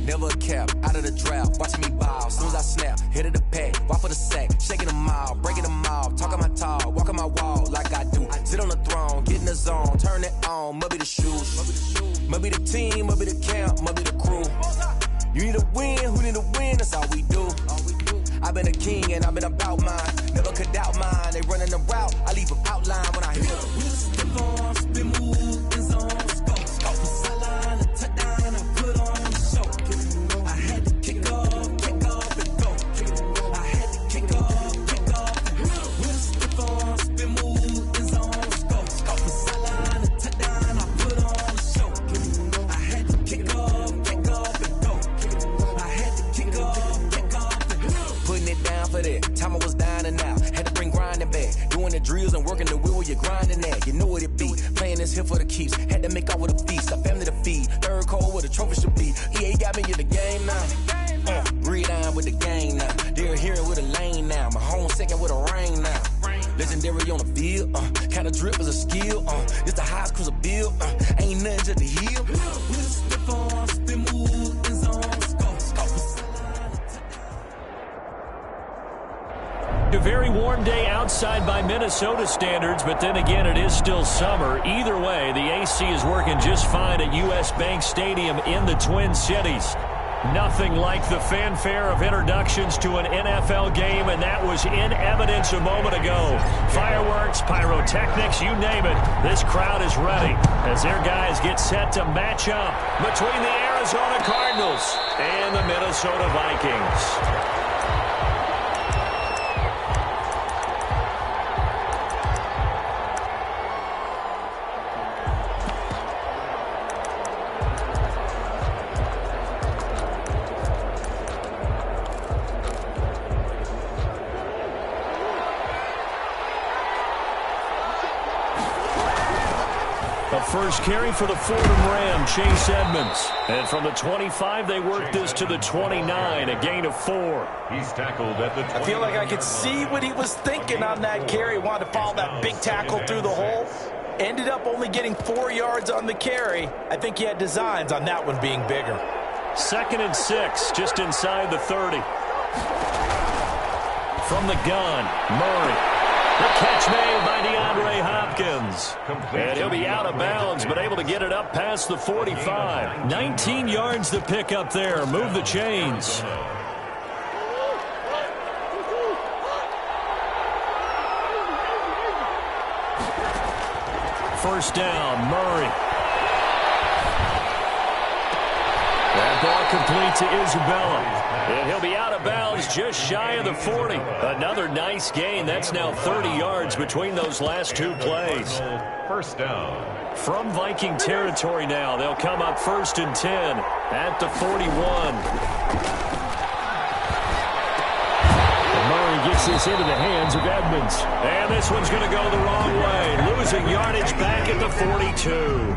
never a cap, out of the drought, watching me ball. Soon as I snap, hit of the pack, walk for the sack, shaking them out, breaking them off, talking my talk, walking my wall like I do. Sit on the throne, get in the zone, turn it on, must be the shoes, must be the team, must be the camp, must be the crew. You need a win, who need a win, that's all we do. I've been a king and I've been about mine, never could doubt mine. They running the route, I leave them outline when I hit them. Stiff on, spin move, in zone, scope. Sideline, a touchdown, I put on the show. I had to kick off and go. I had to kick off and go. With a stiff on, spin move, in zone, scope. Sideline, a touchdown, I put on the show. I had to kick off and go. I had to kick off and go. Putting it down for that. Time I was down and out. Had to bring grinding back. Doing the drills and working the wheel where you're grinding at. You know what it be. Playing this here for the keeps. Had to make out with a feast. A family to feed. Third cold where the trophy should be. EA got me in the game now. Breathe on with the game now. They're here with a lane now. My home second with a rain now. Legendary on the field. Kinda drip as a skill. It's the highest cruiser bill. Ain't nothing to the hill. With a stiff on, spin move, in zone, A very warm day outside by Minnesota standards, but then again, it is still summer. Either way, the AC is working just fine at U.S. Bank Stadium in the Twin Cities. Nothing like the fanfare of introductions to an NFL game, and that was in evidence a moment ago. Fireworks, pyrotechnics, you name it. This crowd is ready as their guys get set to match up between the Arizona Cardinals and the Minnesota Vikings. First carry for the Fordham Ram, Chase Edmonds. And from the 25, they work this to the 29, a gain of 4. He's tackled at the 29. I feel like I could see what he was thinking on that carry. Wanted to follow that big tackle through the hole. Ended up only getting 4 yards on the carry. I think he had designs on that one being bigger. 2nd and 6, just inside the 30. From the gun, Murray. The catch made by DeAndre Hopkins. And he'll be out of bounds, but able to get it up past the 45. 19 yards to pick up there. Move the chains. First down, Murray. That ball complete to Isabella. And he'll be out of bounds just shy of the 40. Another nice gain. That's now 30 yards between those last two plays. First down. From Viking territory now, they'll come up 1st and 10 at the 41. Murray gets this into the hands of Edmonds. And this one's going to go the wrong way. Losing yardage back at the 42.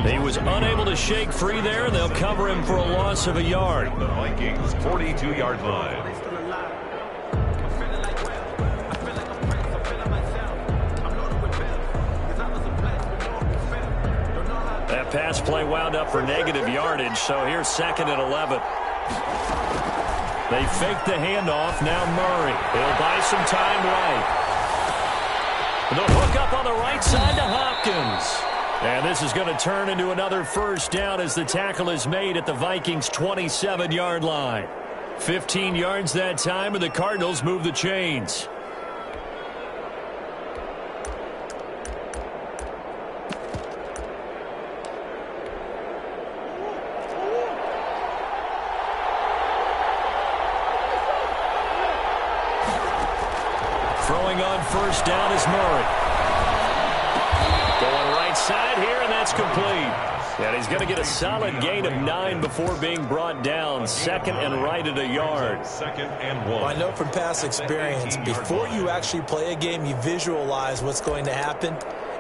He was unable to shake free there. They'll cover him for a loss of a yard. The Vikings 42-yard line. That pass play wound up for negative yardage, so here's 2nd and 11. They fake the handoff. Now Murray. He'll buy some time right. The hook up on the right side to Hopkins. And this is going to turn into another first down as the tackle is made at the Vikings' 27-yard line. 15 yards that time, and the Cardinals move the chains. Throwing on first down is Murray. Going right side here, and that's complete. And he's going to get a solid gain of 9 before being brought down. 2nd and right at a yard. 2nd and 1. Well, I know from past experience, before you actually play a game, you visualize what's going to happen.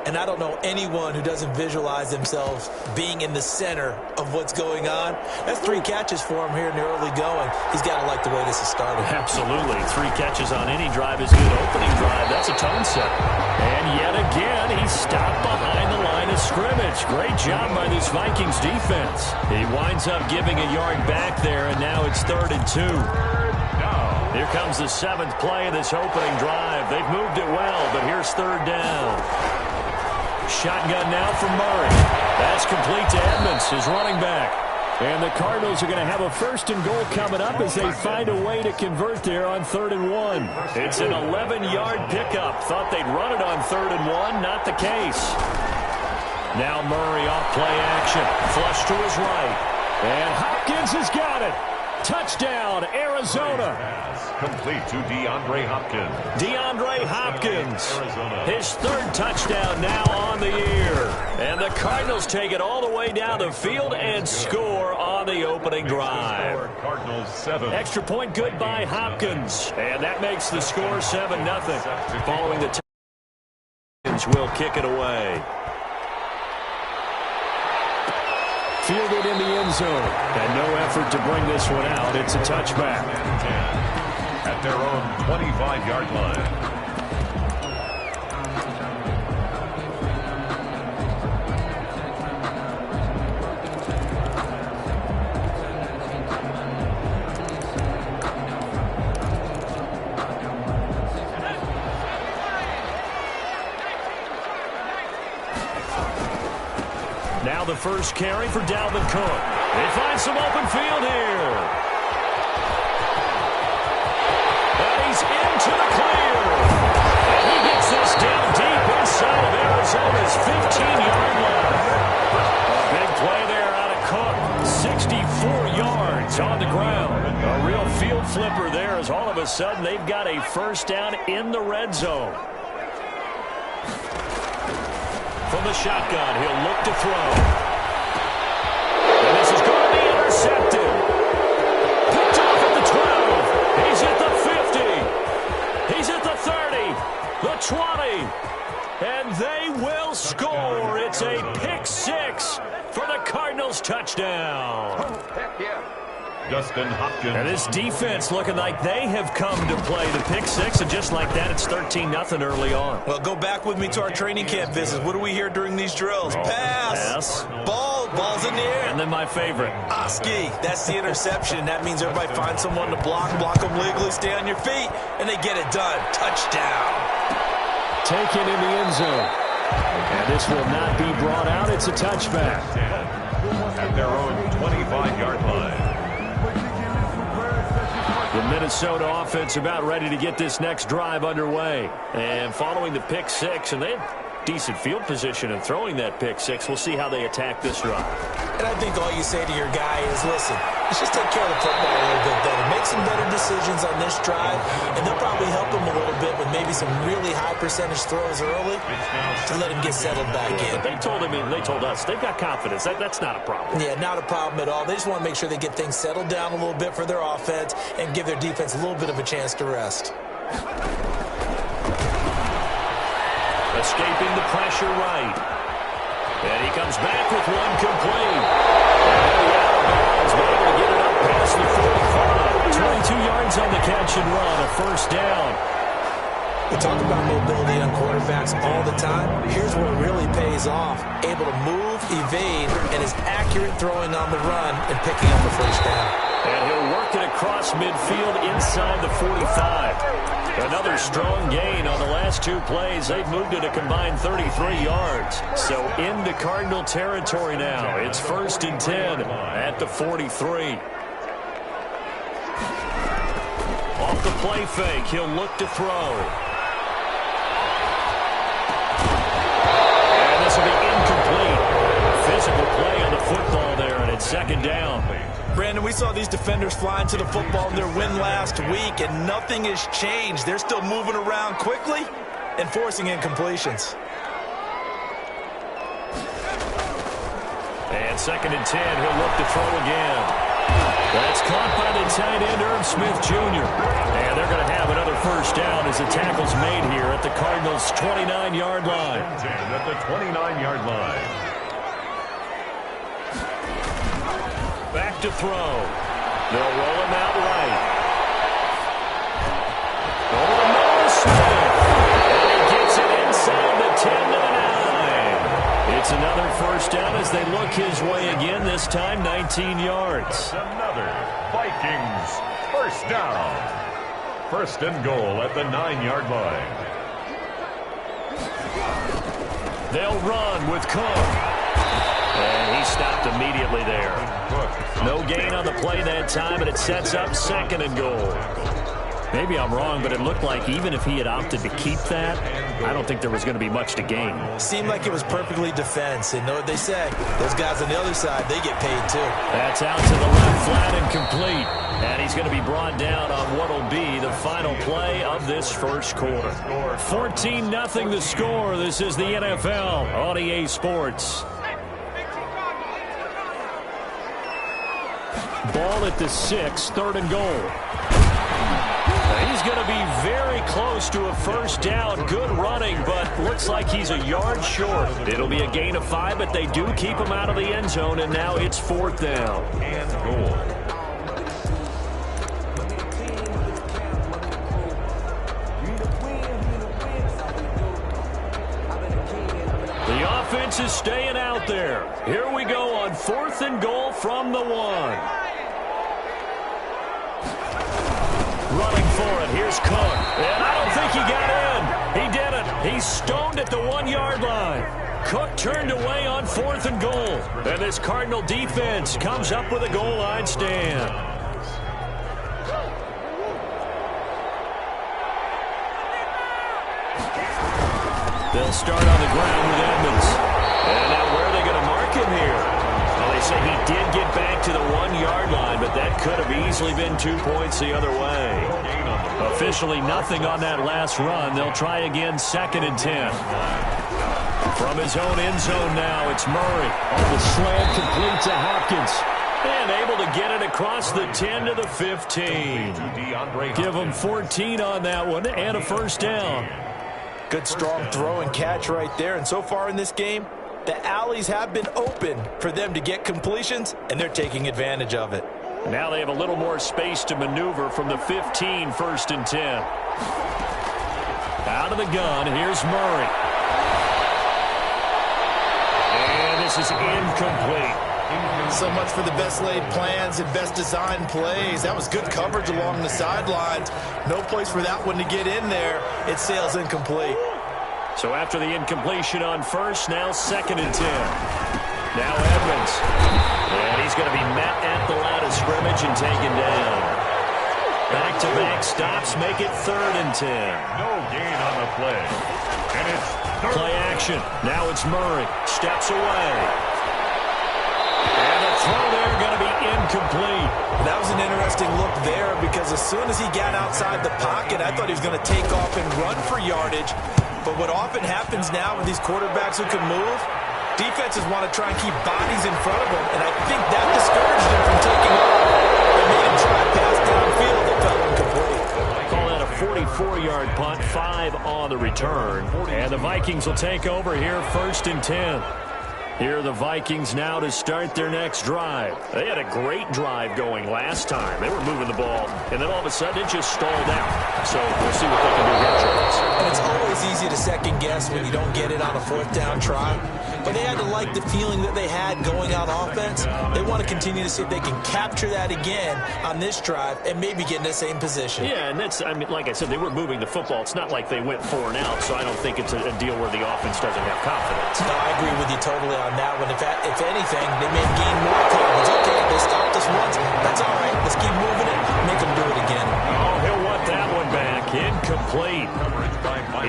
And I don't know anyone who doesn't visualize themselves being in the center of what's going on. That's 3 catches for him here in the early going. He's got to like the way this is started. Absolutely. 3 catches on any drive is a good opening drive. That's a tone setter. And yet again, he's stopped behind the line of scrimmage. Great job by this Vikings defense. He winds up giving a yard back there, and now it's 3rd and 2. Here comes the 7th play of this opening drive. They've moved it well, but here's 3rd down. Shotgun now for Murray. That's complete to Edmonds, his running back. And the Cardinals are going to have a 1st and goal coming up as they find a way to convert there on 3rd and 1. It's an 11-yard pickup. Thought they'd run it on 3rd and 1. Not the case. Now Murray off play action. Flush to his right. And Hopkins has got it. Touchdown, Arizona. Complete to DeAndre Hopkins. DeAndre Hopkins, his 3rd touchdown now on the year. And the Cardinals take it all the way down the field and score on the opening drive. Cardinals 7. Extra point good by Hopkins. And that makes the score 7-0. Following the Titans will kick it away. Fielded in the end zone. And no effort to bring this one out. It's a touchback. At their own 25-yard line. Now the first carry for Dalvin Cook. They find some open field here. And he's into the clear. And he gets this down deep inside of Arizona's 15-yard line. A big play there out of Cook. 64 yards on the ground. A real field flipper there as all of a sudden they've got a 1st down in the red zone. From the shotgun, he'll look to throw. And this is going to be intercepted. Picked off at the 12. He's at the 50. He's at the 30. The 20. And they will score. It's a pick 6 for the Cardinals touchdown. Heck yeah. Justin Hopkins. And this defense looking like they have come to play the pick 6, and just like that, it's 13-0 early on. Well, go back with me to our training camp visits. What do we hear during these drills? Pass. Ball's in the air. And then my favorite. Oski, that's the interception. That means everybody finds someone to block them legally, stay on your feet, and they get it done. Touchdown. Taken in the end zone. And this will not be brought out. It's a touchback. At their own 25-yard line. The Minnesota offense about ready to get this next drive underway. And following the pick 6, and they have decent field position in throwing that pick 6. We'll see how they attack this drive. And I think all you say to your guy is, listen, let's just take care of the football a little bit better. Make some better decisions on this drive, and they'll probably help him a little bit with maybe some really high percentage throws early to let him get settled back in. They told us, they've got confidence. That's not a problem. Yeah, not a problem at all. They just want to make sure they get things settled down a little bit for their offense and give their defense a little bit of a chance to rest. Escaping the pressure right. And he comes back with one complete. And out of bounds, but able to get it up past the 45. 22 yards on the catch and run, a 1st down. We talk about mobility on quarterbacks all the time. Here's where it really pays off. Able to move, evade, and is accurate throwing on the run and picking up a 1st down. And he'll work it across midfield inside the 45. Another strong gain on the last 2 plays. They've moved it a combined 33 yards. So into Cardinal territory now. It's 1st and 10 at the 43. Off the play fake, he'll look to throw. And this will be incomplete. Physical play on the football there, and it's 2nd down. Brandon, we saw these defenders flying to the football in their win last week, and nothing has changed. They're still moving around quickly and forcing incompletions. And 2nd and 10, he'll look to throw again. That's caught by the tight end, Irv Smith Jr. And they're going to have another first down as the tackle's made here at the Cardinals' 29-yard line. 10 at the 29-yard line. Back to throw. They'll roll him out right. Over the middle to Smith. And he gets it inside the 10 to the 9. It's another first down as they look his way again, this time 19 yards. Another Vikings first down. First and goal at the 9-yard line. They'll run with Cook. And he stopped immediately there. No gain on the play that time, and it sets up second and goal. Maybe I'm wrong, but it looked like even if he had opted to keep that, I don't think there was going to be much to gain. Seemed like it was perfectly defense. And know what they say, those guys on the other side, they get paid too. That's out to the left, flat and complete. And he's going to be brought down on what will be the final play of this first quarter. 14-0 the score. This is the NFL on EA Sports. Ball at the 6, third and goal. He's going to be very close to a first down. Good running, but looks like he's a yard short. It'll be a gain of 5, but they do keep him out of the end zone, and now it's fourth down. And goal. The offense is staying out there. Here we go on fourth and goal from the 1. Running for it. Here's Cook. And I don't think he got in. He didn't. He's stoned at the 1-yard line. Cook turned away on fourth and goal. And this Cardinal defense comes up with a goal line stand. They'll start on the ground with Edmonds. And now where are they going to mark him here? Well, they say he did get back to the 1-yard line, but that could have easily been 2 points the other way. Officially nothing on that last run. They'll try again, second and 10. From his own end zone now, it's Murray. On the slant, complete to Hopkins. And able to get it across the 10 to the 15. Give him 14 on that one and a first down. Good strong throw and catch right there. And so far in this game, the alleys have been open for them to get completions, and they're taking advantage of it. Now they have a little more space to maneuver from the 15, first and 10. Out of the gun, here's Murray. And this is incomplete. So much for the best laid plans and best designed plays. That was good coverage along the sidelines. No place for that one to get in there. It sails incomplete. So after the incompletion on first, now second and 10. Now Edmonds. And he's going to be met at the line of scrimmage and taken down. Back-to-back stops make it third and 10. No gain on the play. And it's third. Play action. Now it's Murray. Steps away. And the throw there going to be incomplete. That was an interesting look there because as soon as he got outside the pocket, I thought he was going to take off and run for yardage. But what often happens now with these quarterbacks who can move, defenses want to try and keep bodies in front of them, and I think that discouraged him from taking off. It made him try to pass downfield that fell incomplete. Call that a 44-yard punt, 5 on the return. And the Vikings will take over here, first and 10. Here are the Vikings now to start their next drive. They had a great drive going last time. They were moving the ball, and then all of a sudden it just stalled out. So we'll see what they can do here, Charles. And it's always easy to second guess when you don't get it on a fourth down try. But they had to like the feeling that they had going on offense. They want to continue to see if they can capture that again on this drive and maybe get in the same position. Yeah, and that's, I mean, like I said, they were moving the football. It's not like they went 4 and out, so I don't think it's a deal where the offense doesn't have confidence. No, I agree with you totally on that one. If anything, they may have gained more confidence. Okay, they stopped us once. That's all right. Let's keep moving it. Make them do it again. Oh, he'll want that one back. Incomplete.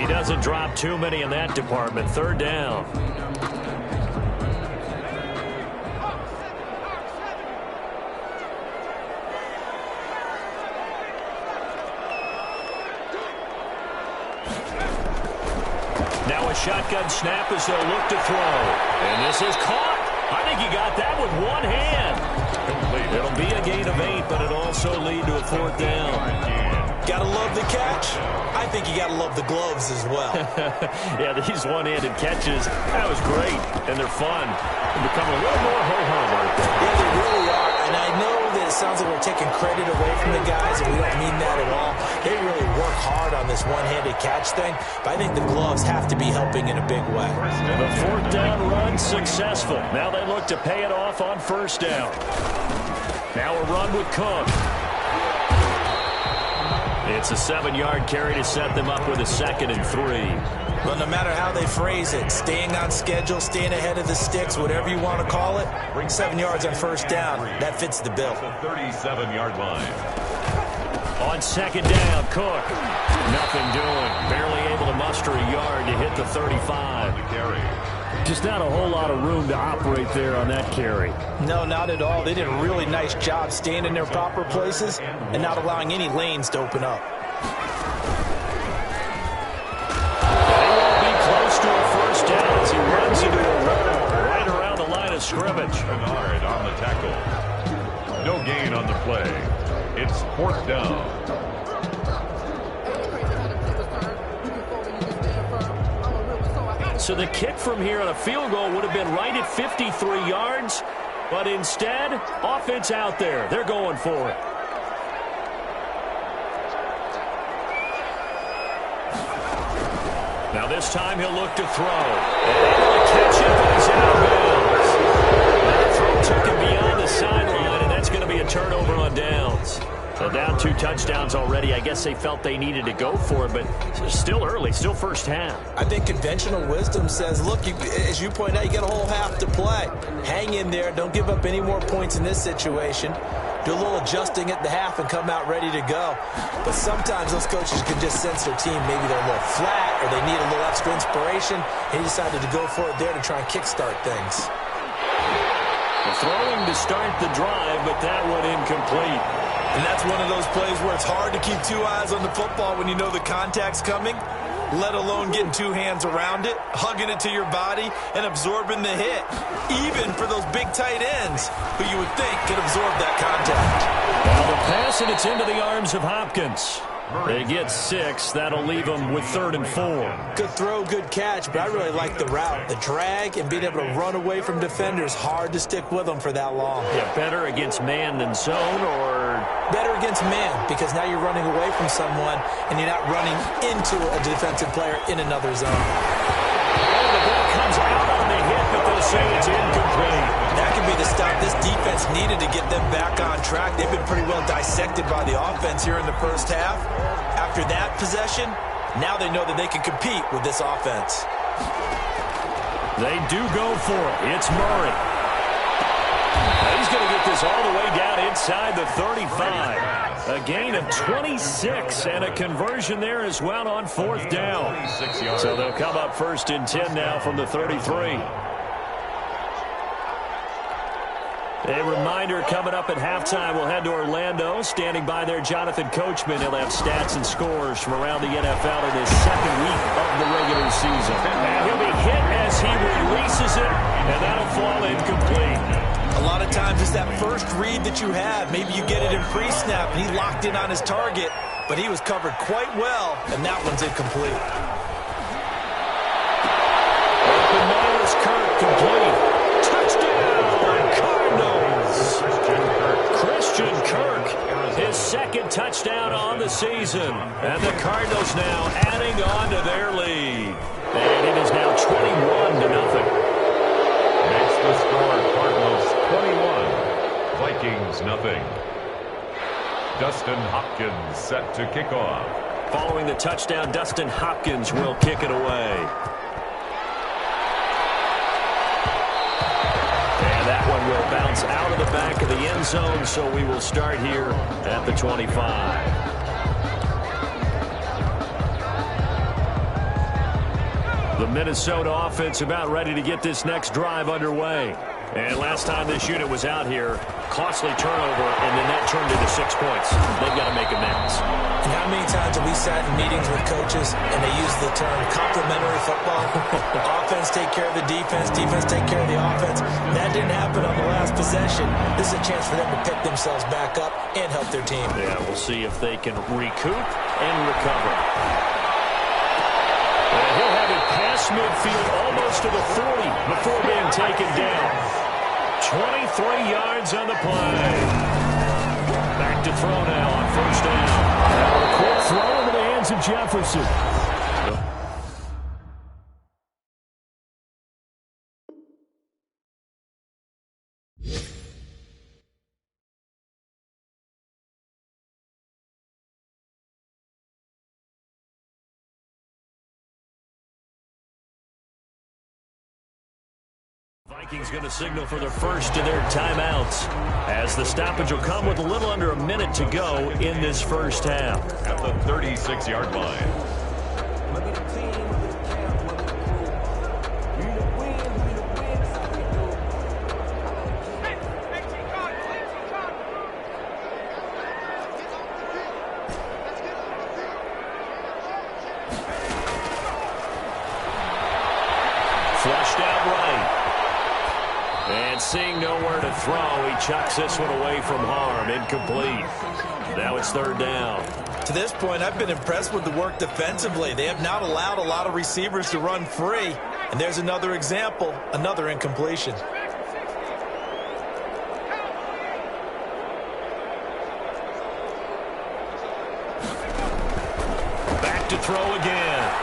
He doesn't drop too many in that department. Third down. Now a shotgun snap as they'll look to throw. And this is caught. I think he got that with one hand. It'll be a gain of 8, but it'll also lead to a fourth down. Gotta love the catch, I think you got to love the gloves as well. Yeah, these one-handed catches, that was great, and they're fun. They become a little more ho-hum right there. Yeah, they really are, and I know that it sounds like we're taking credit away from the guys, and we don't mean that at all. They really work hard on this one-handed catch thing, but I think the gloves have to be helping in a big way. The fourth down run successful. Now they look to pay it off on first down. Now a run with Cook. It's a 7-yard carry to set them up with a 2nd and 3. Well, no matter how they phrase it, staying on schedule, staying ahead of the sticks, whatever you want to call it, 7 yards on first down, that fits the bill. The 37-yard line. On 2nd down, Cook. Nothing doing. Barely able to muster a yard to hit the 35. Just not a whole lot of room to operate there on that carry. No, not at all. They did a really nice job staying in their proper places and not allowing any lanes to open up. They won't be close to a first down as he runs into a wall right around the line of scrimmage. Bernard on the tackle. No gain on the play. It's 4th down. So the kick from here on a field goal would have been right at 53 yards, but instead, offense out there. They're going for it. Now this time he'll look to throw. And able to catch it, but he's out of bounds. That throw took him beyond the sideline, and that's going to be a turnover on downs. So down 2 touchdowns already. I guess they felt they needed to go for it, but still early, still first half. I think conventional wisdom says, look, as you point out, you got a whole half to play. Hang in there. Don't give up any more points in this situation. Do a little adjusting at the half and come out ready to go. But sometimes those coaches can just sense their team. Maybe they're a little flat or they need a little extra inspiration. He decided to go for it there to try and kickstart things. Throwing to start the drive, but that one incomplete. And that's one of those plays where it's hard to keep 2 eyes on the football when you know the contact's coming, let alone getting 2 hands around it, hugging it to your body, and absorbing the hit, even for those big tight ends who you would think could absorb that contact. Well, the pass, and it's into the arms of Hopkins. They get 6. That'll leave them with 3rd and 4. Good throw, good catch, but I really like the route. The drag and being able to run away from defenders, hard to stick with them for that long. Yeah, better against man than zone, or? Better against man, because now you're running away from someone and you're not running into a defensive player in another zone. Oh, the ball comes out on the hit, but they'll say it's incomplete. That could be the stop this defense needed to get them back on track. They've been pretty well dissected by the offense here in the first half. After that possession, now they know that they can compete with this offense. They do go for it. It's Murray. He's going to get this all the way down inside the 35. A gain of 26 and a conversion there as well on 4th down. So they'll come up 1st and 10 now from the 33. A reminder coming up at halftime, we'll head to Orlando. Standing by there, Jonathan Coachman. He'll have stats and scores from around the NFL in his 2nd week of the regular season. And he'll be hit as he releases it, and that'll fall incomplete. A lot of times it's that first read that you have. Maybe you get it in pre-snap, and he locked in on his target, but he was covered quite well, and that one's incomplete. Open man is Kirk, complete. Christian Kirk, his 2nd touchdown on the season. And the Cardinals now adding on to their lead. And it is now 21-0. Makes the score Cardinals 21, Vikings nothing. Dustin Hopkins set to kick off. Following the touchdown, Dustin Hopkins will kick it away. That one will bounce out of the back of the end zone, so we will start here at the 25. The Minnesota offense about ready to get this next drive underway. And last time this unit was out here, costly turnover, and then that turned into 6 points. They've got to make amends. And how many times have we sat in meetings with coaches and they use the term complementary football? Offense take care of the defense, defense take care of the offense. That didn't happen on the last possession. This is a chance for them to pick themselves back up and help their team. Yeah, we'll see if they can recoup and recover. And he'll have it past midfield almost to the 40 before being taken down. 23 yards on the play. Back to throw now on first down. A quick throw into the hands of Jefferson. Vikings going to signal for the first of their timeouts as the stoppage will come with a little under a minute to go in this first half. At the 36-yard line. Flushed out right. And seeing nowhere to throw, he chucks this one away from harm. Incomplete. Now it's third down. To this point, I've been impressed with the work defensively. They have not allowed a lot of receivers to run free. And there's another example, another incompletion. Back to throw again.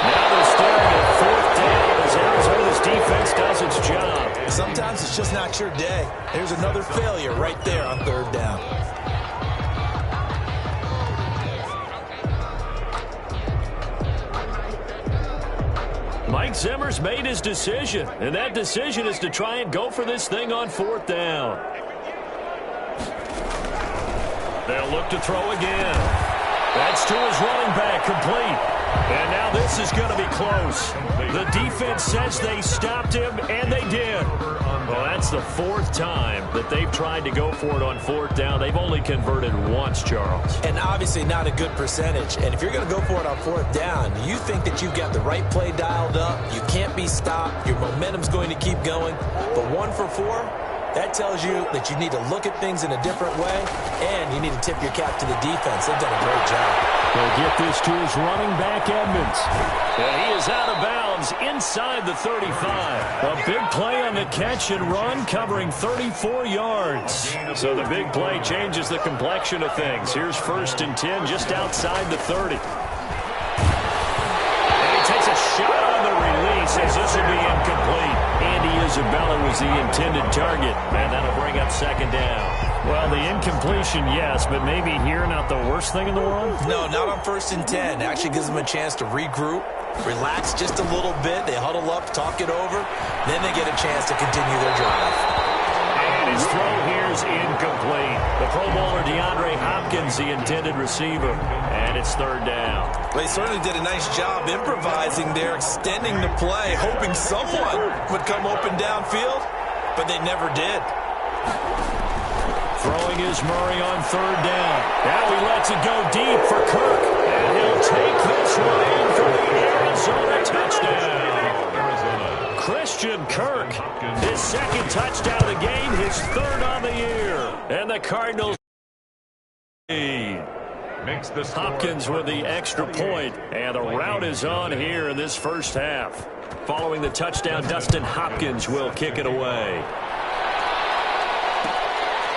Now they're staring at fourth down as Arizona's defense does its job. Sometimes it's just not your day. There's another failure right there on third down. Mike Zimmer's made his decision, and that decision is to try and go for this thing on fourth down. They'll look to throw again. That's to his running back, complete. And now this is going to be close. The defense says they stopped him, and they did. Well, that's the fourth time that they've tried to go for it on fourth down. They've only converted once, Charles. And obviously not a good percentage. And if you're going to go for it on fourth down, you think that you've got the right play dialed up. You can't be stopped. Your momentum's going to keep going. But 1 for 4, that tells you that you need to look at things in a different way, and you need to tip your cap to the defense. They've done a great job. They'll get this to his running back, Edmonds. And he is out of bounds inside the 35. A big play on the catch and run, covering 34 yards. So the big play changes the complexion of things. Here's 1st and 10 just outside the 30. And he takes a shot on the release as this will be incomplete. Andy Isabella was the intended target, and that'll bring up second down. Well, the incompletion, yes, but maybe here not the worst thing in the world? No, not on 1st and 10. Actually gives them a chance to regroup, relax just a little bit. They huddle up, talk it over. Then they get a chance to continue their drive. And his throw here is incomplete. The Pro Bowler DeAndre Hopkins, the intended receiver. And it's third down. They certainly did a nice job improvising there, extending the play, hoping someone would come open downfield, but they never did. Throwing is Murray on third down. Now he lets it go deep for Kirk. And he'll take this one in for the Arizona touchdown. Christian Kirk, his second touchdown of the game, his third on the year. And the Cardinals lead. Hopkins with the extra point. And the route is on here in this first half. Following the touchdown, Dustin Hopkins will kick it away.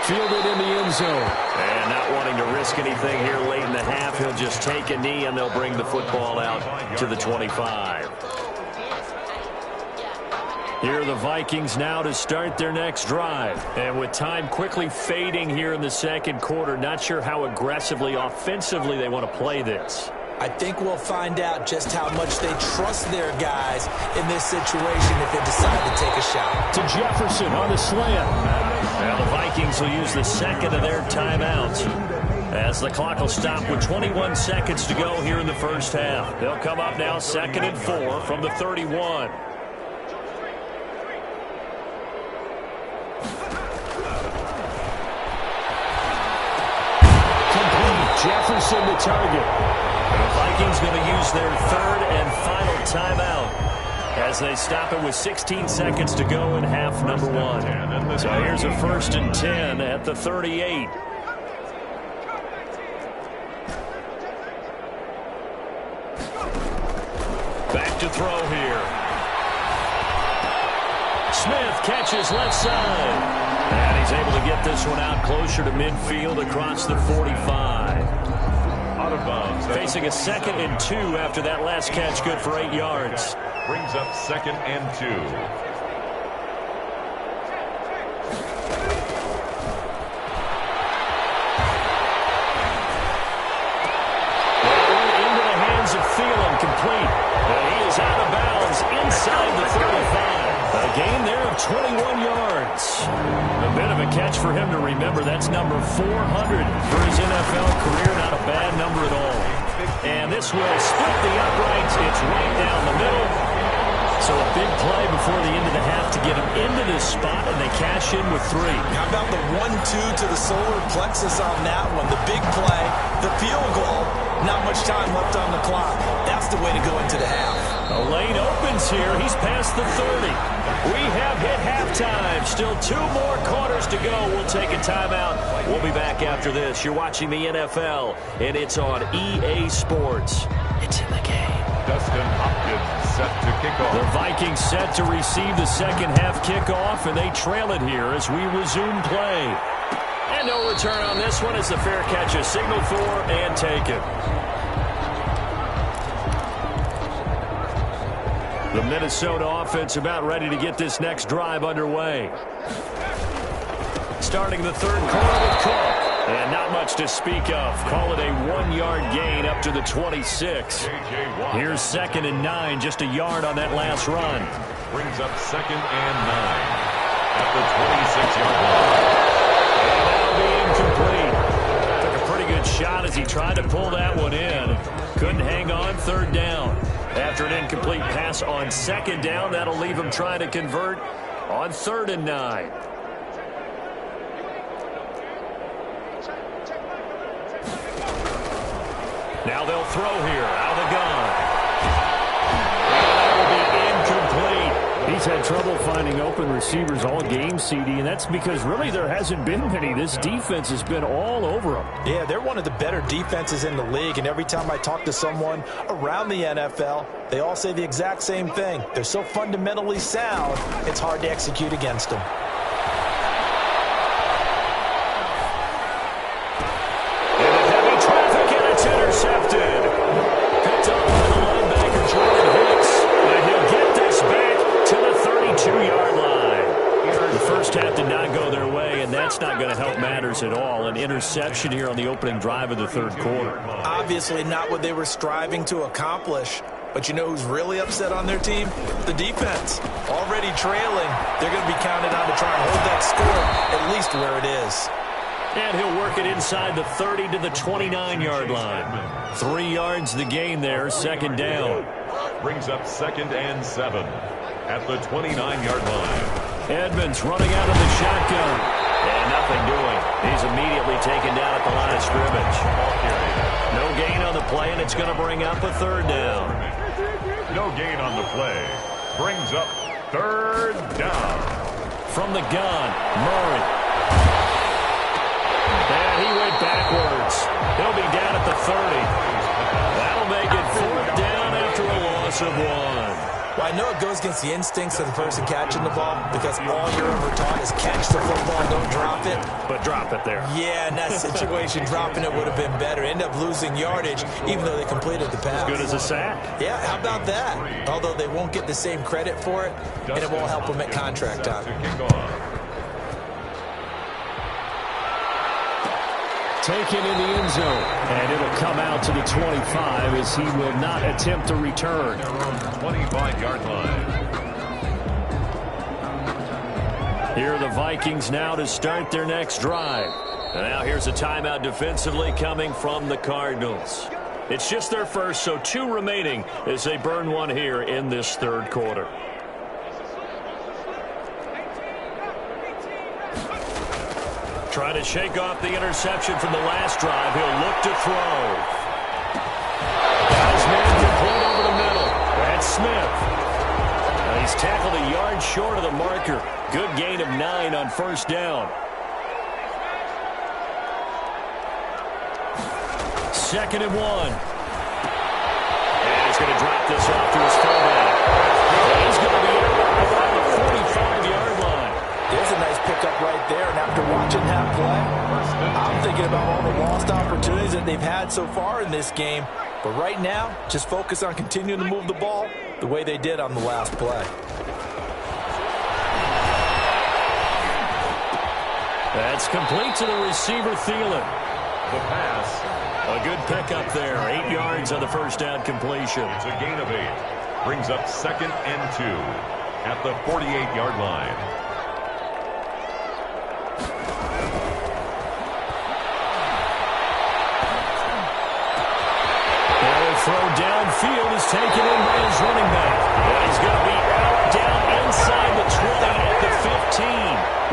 Fielded in the end zone. And not wanting to risk anything here late in the half, he'll just take a knee and they'll bring the football out to the 25. Here are the Vikings now to start their next drive. And with time quickly fading here in the second quarter, not sure how aggressively, offensively they want to play this. I think we'll find out just how much they trust their guys in this situation if they decide to take a shot. To Jefferson on the slant. Now the Vikings will use the second of their timeouts as the clock will stop with 21 seconds to go here in the first half. They'll come up now 2nd and 4 from the 31. Jefferson the target. The Vikings going to use their third and final timeout as they stop it with 16 seconds to go in half number 1. So here's a 1st and 10 at the 38. to throw here. Smith catches left side. And he's able to get this one out closer to midfield across the 45. Out of bounds. Facing a 2nd and 2 after that last catch, good for 8 yards. Brings up 2nd and 2. Into the hands of Thielen, complete. And he is out of bounds inside the 35. A gain there of 21 yards. A bit of a catch for him to remember. That's number 400 for his NFL career. Not a bad number at all. And this will split the uprights. It's right down the middle. So a big play before the end of the half to get him into this spot, and they cash in with 3. How about the 1-2 to the solar plexus on that one? The big play, the field goal, not much time left on the clock. That's the way to go into the half. The lane opens here. He's past the 30. We have hit halftime. Still 2 more quarters to go. We'll take a timeout. We'll be back after this. You're watching the NFL, and it's on EA Sports. It's in the game. Dustin Hopkins set to kick off. The Vikings set to receive the second half kickoff, and they trail it here as we resume play. And no return on this one. It's a fair catch, a signal for, and taken. The Minnesota offense about ready to get this next drive underway. Starting the third quarter with Cook. And not much to speak of. Call it a 1-yard gain up to the 26. Here's 2nd and 9, just a yard on that last run. Brings up 2nd and 9 at the 26-yard line. And now the incomplete. Took a pretty good shot as he tried to pull that one in. Couldn't hang on, 3rd down. After an incomplete pass on 2nd down, that'll leave him trying to convert on 3rd and 9. Now they'll throw here, out of the gun. And that will be incomplete. He's had trouble finding open receivers all game, CD, and that's because really there hasn't been many. This defense has been all over them. Yeah, they're one of the better defenses in the league, and every time I talk to someone around the NFL, they all say the exact same thing. They're so fundamentally sound, it's hard to execute against them. Intercepted. Picked up by the linebacker, Jordan Hicks. And he'll get this back to the 32-yard line. The first half did not go their way, and that's not going to help matters at all. An interception here on the opening drive of the third quarter. Obviously not what they were striving to accomplish. But you know who's really upset on their team? The defense. Already trailing. They're going to be counted on to try and hold that score at least where it is. And he'll work it inside the 30 to the 29-yard line. 3 yards the gain there, 2nd down. Brings up 2nd and 7 at the 29-yard line. Edmonds running out of the shotgun. And nothing doing. He's immediately taken down at the line of scrimmage. No gain on the play, and it's going to bring up a 3rd down. No gain on the play. Brings up 3rd down. From the gun, Murray. And he went backwards. He'll be down at the 30. That'll make it 4th down after a loss of 1. Well, I know it goes against the instincts of the person catching the ball because all you're ever taught is catch the football, don't drop it. But drop it there. Yeah, in that situation, dropping it would have been better. End up losing yardage, even though they completed the pass. As good as a sack. Yeah, how about that? Although they won't get the same credit for it, and it won't help them at contract time. Taken in the end zone. And it'll come out to the 25 as he will not attempt to return. 25-yard line. Here are the Vikings now to start their next drive. And now here's a timeout defensively coming from the Cardinals. It's just their first, so 2 remaining as they burn one here in this third quarter. Trying to shake off the interception from the last drive. He'll look to throw. Heisman complete over the middle. That's Smith. Now he's tackled a yard short of the marker. Good gain of 9 on 1st down. 2nd and 1. And he's going to drop this off to his fullback. He's going to be around the 45-yard line. There's a nice pickup right there, and after watching that play, I'm thinking about all the lost opportunities that they've had so far in this game. But right now, just focus on continuing to move the ball the way they did on the last play. That's complete to the receiver, Thielen. The pass. A good pickup there. 8 yards on the first down completion. It's a gain of 8. Brings up 2nd and 2 at the 48-yard line. Throw downfield is taken in by his running back. And he's going to be out down inside the 20 at the 15.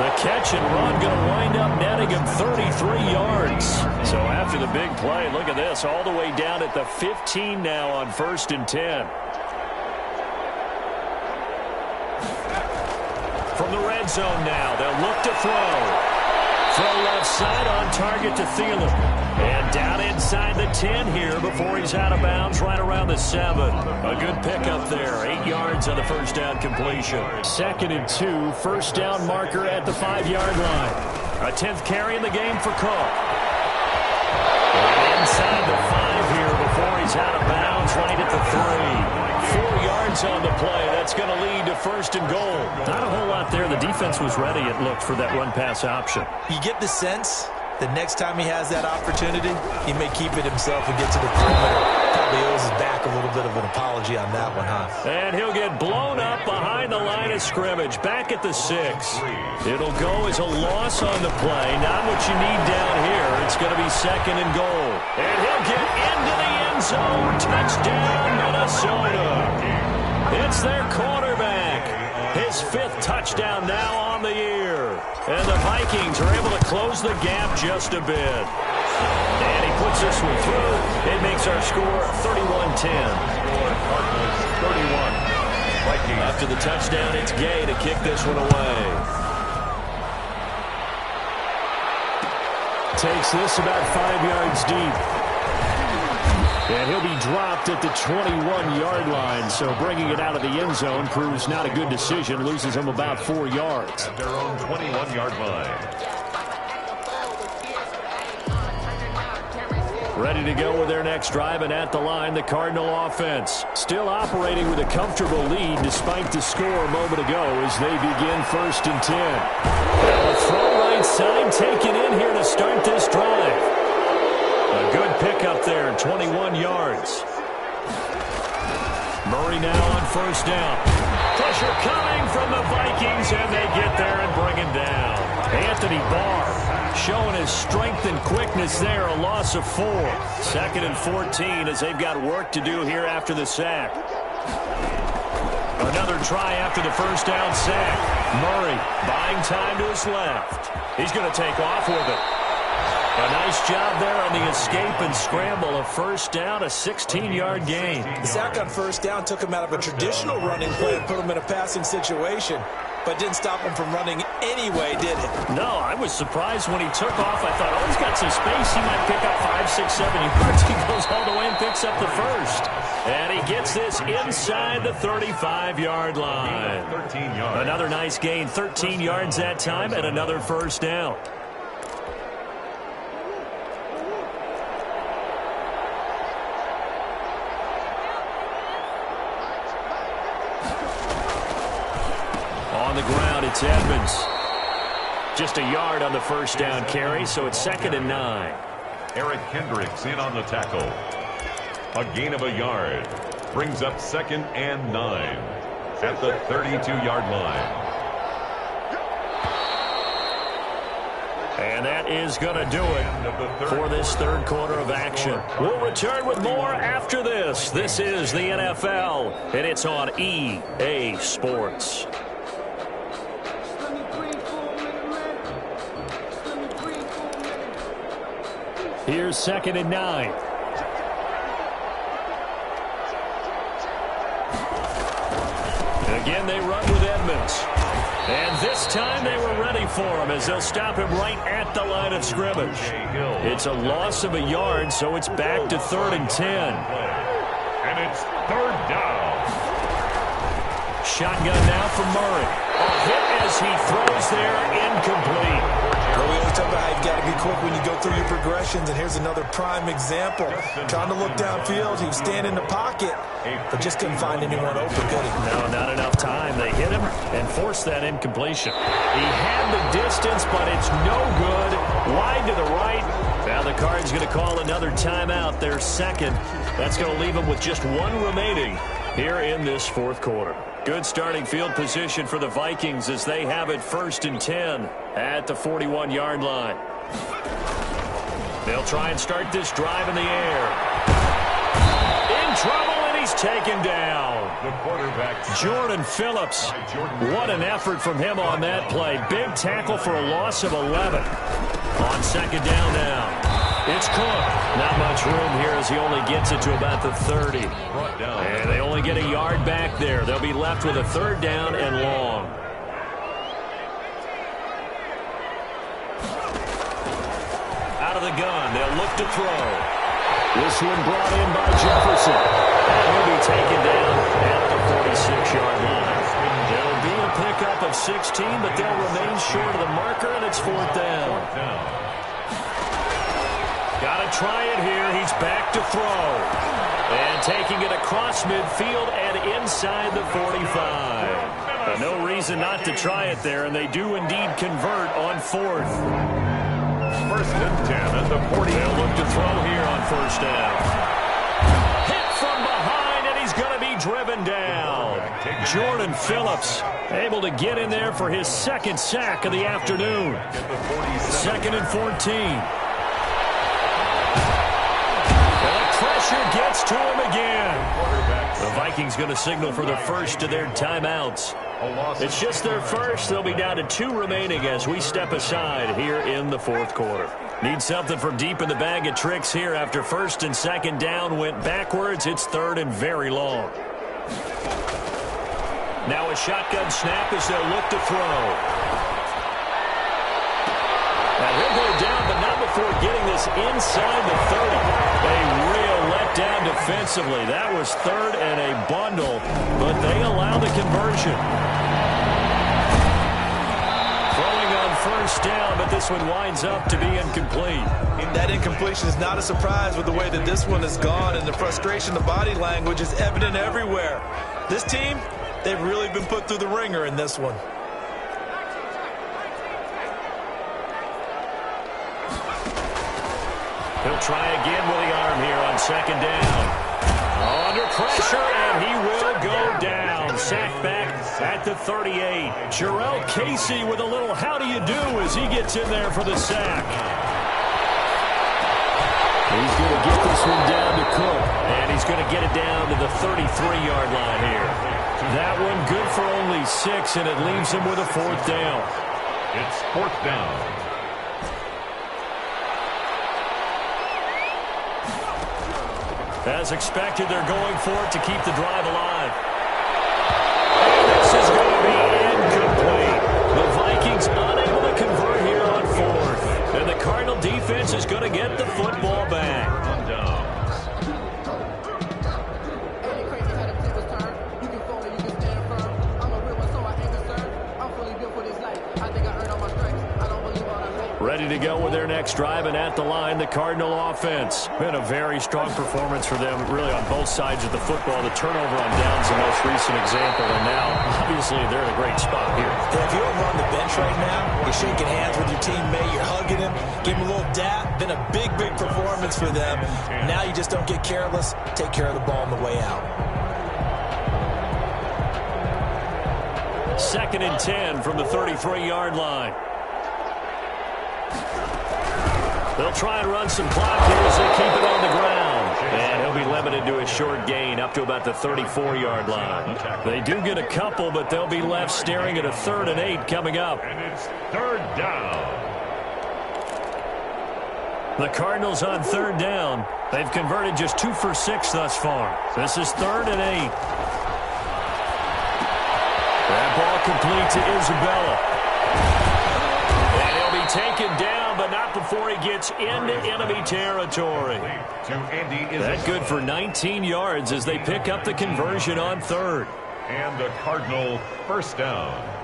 The catch and run going to wind up netting him 33 yards. So after the big play, look at this, all the way down at the 15 now on 1st and 10. From the red zone now, they'll look to throw. Throw left side on target to Thielen. And down inside the 10 here before he's out of bounds right around the 7. A good pickup there. 8 yards on the first down completion. 2nd and 2. First down marker at the 5-yard line. A 10th carry in the game for Cook. And inside the 5 here before he's out of bounds right at the 3. 4 yards on the play. That's going to lead to 1st and goal. Not a whole lot there. The defense was ready, it looked, for that run-pass option. You get the sense the next time he has that opportunity, he may keep it himself and get to the perimeter. Probably owes his back a little bit of an apology on that one, huh? And he'll get blown up behind the line of scrimmage, back at the 6. It'll go as a loss on the play. Not what you need down here. It's going to be 2nd and goal. And he'll get into the end zone. Touchdown, Minnesota. It's their quarterback. His 5th touchdown now on the year. And the Vikings are able to close the gap just a bit. And he puts this one through. It makes our score 31-10. Cardinals 31. Vikings. After the touchdown, it's Gay to kick this one away. Takes this about 5 yards deep. And he'll be dropped at the 21-yard line, so bringing it out of the end zone proves not a good decision. Loses him about 4 yards. At their own 21-yard line. Ready to go with their next drive, and at the line, the Cardinal offense. Still operating with a comfortable lead despite the score a moment ago as they begin 1st and 10. And a throw right side taken in here to start this drive. A good pickup there, 21 yards. Murray now on 1st down. Pressure coming from the Vikings, and they get there and bring him down. Anthony Barr showing his strength and quickness there, a loss of 4. 2nd and 14 as they've got work to do here after the sack. Another try after the 1st down sack. Murray buying time to his left. He's going to take off with it. A nice job there on the escape and scramble. A 1st down, a 16-yard gain. The sack on 1st down took him out of a traditional running play and put him in a passing situation, but didn't stop him from running anyway, did it? No, I was surprised when he took off. I thought, oh, he's got some space. He might pick up 5, 6, 7 yards. He goes all the way and picks up the 1st. And he gets this inside the 35-yard line. 13 yards. Another nice gain, 13 yards that time, and another 1st down. On the ground, it's Edmonds. Just a yard on the 1st down carry, so it's 2nd and 9. Eric Kendricks in on the tackle. A gain of a yard. Brings up 2nd and 9 at the 32-yard line. And that is going to do it for this 3rd quarter of action. We'll return with more after this. This is the NFL, and it's on EA Sports. Here's 2nd and 9. Again, they run with Edmonds. And this time they were ready for him as they'll stop him right at the line of scrimmage. It's a loss of a yard, so it's back to 3rd and 10. And it's third down. Shotgun now from Murray. A hit as he throws there, incomplete. Well, we always talk about how you've got to be quick when you go through your progressions, and here's another prime example. Trying to look downfield, he was standing in the pocket, but just couldn't find anyone open, could he? No, not enough time. They hit him and forced that incompletion. He had the distance, but it's no good. Wide to the right. Now the Cards going to call another timeout, their second. That's going to leave them with just one remaining here in this fourth quarter. Good starting field position for the Vikings as they have it 1st and 10 at the 41-yard line. They'll try and start this drive in the air. In trouble, and he's taken down. The quarterback, Jordan Phillips. What an effort from him on that play. Big tackle for a loss of 11. On second down now. It's Cook. Not much room here as he only gets it to about the 30. And they only get a yard back there. They'll be left with a third down and long. Out of the gun, they'll look to throw. This one brought in by Jefferson. And he'll be taken down at the 46-yard line. There'll be a pickup of 16, but they'll remain short of the marker, and it's fourth down. Got to try it here. He's back to throw. And taking it across midfield and inside the 45. But no reason not to try it there, and they do indeed convert on fourth. 1st and 10 at the 40. They'll look to throw here on first down. Hit from behind, and he's going to be driven down. Jordan Phillips able to get in there for his second sack of the afternoon. 2nd and 14. Pressure gets to him again. The Vikings going to signal for the first of their timeouts. It's just their first. They'll be down to 2 remaining as we step aside here in the fourth quarter. Need something from deep in the bag of tricks here after 1st and 2nd down went backwards. It's 3rd and very long. Now a shotgun snap as they'll look to throw. Now he'll go down, but not before getting this inside the 30. A real letdown defensively. That was 3rd and a bundle, but they allow the conversion. Throwing on first down, but this one winds up to be incomplete. That incompletion is not a surprise with the way that this one has gone, and the frustration, the body language is evident everywhere. This team, they've really been put through the ringer in this one. He'll try again with the arm here on second down. Under pressure, and he will go down. Sacked back at the 38. Jarrell Casey with a little how do you do as he gets in there for the sack. He's going to get this one down to Cook, and he's going to get it down to the 33-yard line here. That one good for only 6, and it leaves him with a fourth down. It's fourth down. As expected, they're going for it to keep the drive alive. And this is going to be incomplete. The Vikings unable to convert here on fourth. And the Cardinal defense is going to get the football back. Ready to go with their next drive, and at the line, the Cardinal offense. Been a very strong performance for them, really on both sides of the football. The turnover on downs the most recent example, and now, obviously, they're in a great spot here. Yeah, if you're over on the bench right now, you're shaking hands with your teammate, you're hugging him, give him a little dap. Been a big, big performance for them. Now you just don't get careless. Take care of the ball on the way out. 2nd and 10 from the 33-yard line. They'll try and run some clock here as they keep it on the ground. And he'll be limited to a short gain up to about the 34-yard line. They do get a couple, but they'll be left staring at a 3rd and 8 coming up. And it's 3rd down. The Cardinals on 3rd down. They've converted just 2 for 6 thus far. This is 3rd and 8. That ball complete to Isabella. And he'll be taken down, but not before he gets into enemy territory. That's good for 19 yards as they pick up the conversion on third. And a Cardinal first down.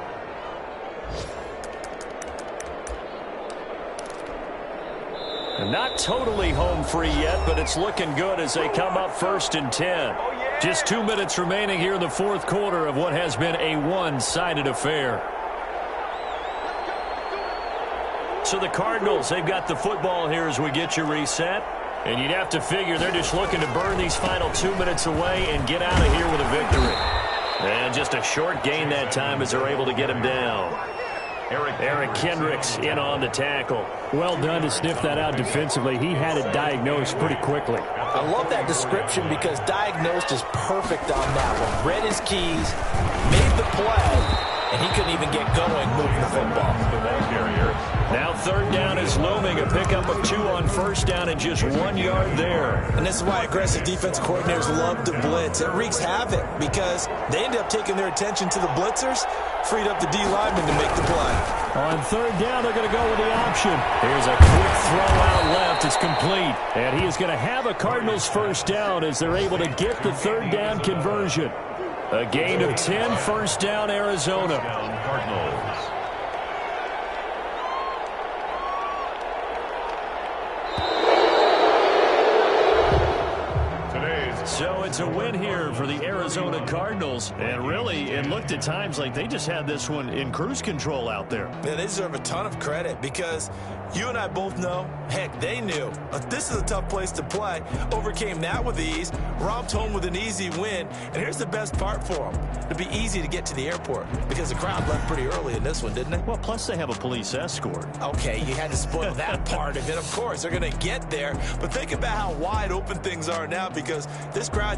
Not totally home free yet, but it's looking good as they come up 1st and 10. Just 2 minutes remaining here in the fourth quarter of what has been a one-sided affair. So the Cardinals, they've got the football here as we get you reset. And you'd have to figure they're just looking to burn these final 2 minutes away and get out of here with a victory. And just a short gain that time as they're able to get him down. Eric Kendricks in on the tackle. Well done to sniff that out defensively. He had it diagnosed pretty quickly. I love that description because diagnosed is perfect on that one. Read his keys, made the play, and he couldn't even get going moving the football. Now third down is looming. A pickup of 2 on first down and just 1 yard there. And this is why aggressive defense coordinators love to blitz. It wreaks havoc because they end up taking their attention to the blitzers, freed up the D lineman to make the play. On third down, they're going to go with the option. Here's a quick throw out left. It's complete. And he is going to have a Cardinals first down as they're able to get the third down conversion. A gain of 10, first down, Arizona. Cardinals. So it's a win here for the Arizona Cardinals. And really, it looked at times like they just had this one in cruise control out there. Yeah, they deserve a ton of credit because you and I both know, heck, they knew. This is a tough place to play. Overcame that with ease, romped home with an easy win. And here's the best part for them. It'd be easy to get to the airport because the crowd left pretty early in this one, didn't it? Well, plus they have a police escort. Okay, you had to spoil that part of it. Of course, they're going to get there. But think about how wide open things are now because this crowd